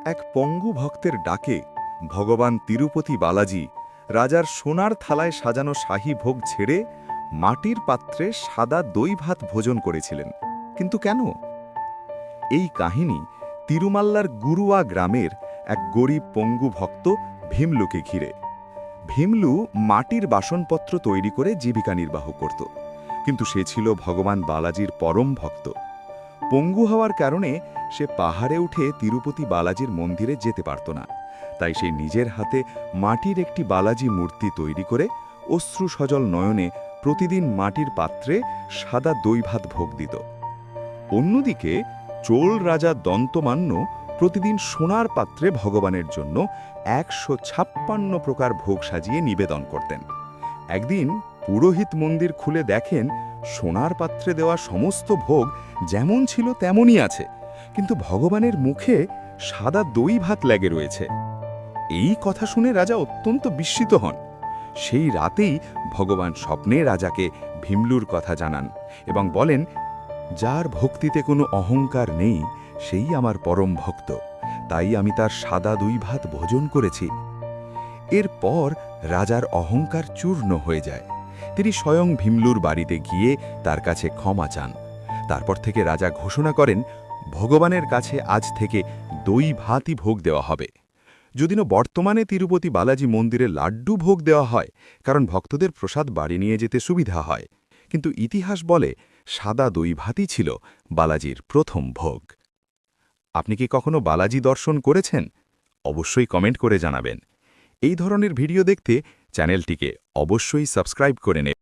এক পঙ্গু ভক্তের ডাকে ভগবান তিরুপতি বালাজি রাজার সোনার থালায় সাজানো শাহী ভোগ ছেড়ে মাটির পাত্রে সাদা দই ভাত ভোজন করেছিলেন। কিন্তু কেন? এই কাহিনী তিরুমাল্লার গুরুয়া গ্রামের এক গরিব পঙ্গু ভক্ত ভীমলুকে ঘিরে। ভীমলু মাটির বাসনপত্র তৈরি করে জীবিকা নির্বাহ করত, কিন্তু সে ছিল ভগবান বালাজির পরম ভক্ত। পঙ্গু হওয়ার কারণে সে পাহাড়ে উঠে তিরুপতি বালাজির মন্দিরে যেতে পারত না। তাই সে নিজের হাতে মাটির একটি বালাজি মূর্তি তৈরি করে অশ্রু সজল নয়নে প্রতিদিন মাটির পাত্রে সাদা দই ভাত ভোগ দিত। অন্যদিকে চোল রাজা দন্তমান্য প্রতিদিন সোনার পাত্রে ভগবানের জন্য ১৫৬ প্রকার ভোগ সাজিয়ে নিবেদন করতেন। একদিন পুরোহিত মন্দির খুলে দেখেন সোনার পাত্রে দেওয়া সমস্ত ভোগ যেমন ছিল তেমনই আছে, কিন্তু ভগবানের মুখে সাদা দই ভাত লেগে রয়েছে। এই কথা শুনে রাজা অত্যন্ত বিস্মিত হন। সেই রাতেই ভগবান স্বপ্নে রাজাকে ভীমলুর কথা জানান এবং বলেন, যার ভক্তিতে কোনো অহংকার নেই সেই আমার পরম ভক্ত, তাই আমি তার সাদা দই ভাত ভোজন করেছি। এরপর রাজার অহংকার চূর্ণ হয়ে যায়। তিনি স্বয়ং ভীমলুর বাড়িতে গিয়ে তার কাছে ক্ষমা চান। তারপর থেকে রাজা ঘোষণা করেন, ভগবানের কাছে আজ থেকে দই ভাতই ভোগ দেওয়া হবে। যদিও বর্তমানে তিরুপতি বালাজি মন্দিরে লাড্ডু ভোগ দেওয়া হয়, কারণ ভক্তদের প্রসাদ বাড়ি নিয়ে যেতে সুবিধা হয়, কিন্তু ইতিহাস বলে সাদা দই ভাতই ছিল বালাজির প্রথম ভোগ। আপনি কি কখনো বালাজি দর্শন করেছেন? অবশ্যই কমেন্ট করে জানাবেন। এই ধরনের ভিডিও দেখতে চ্যানেলটিকে অবশ্যই সাবস্ক্রাইব করে নেবেন।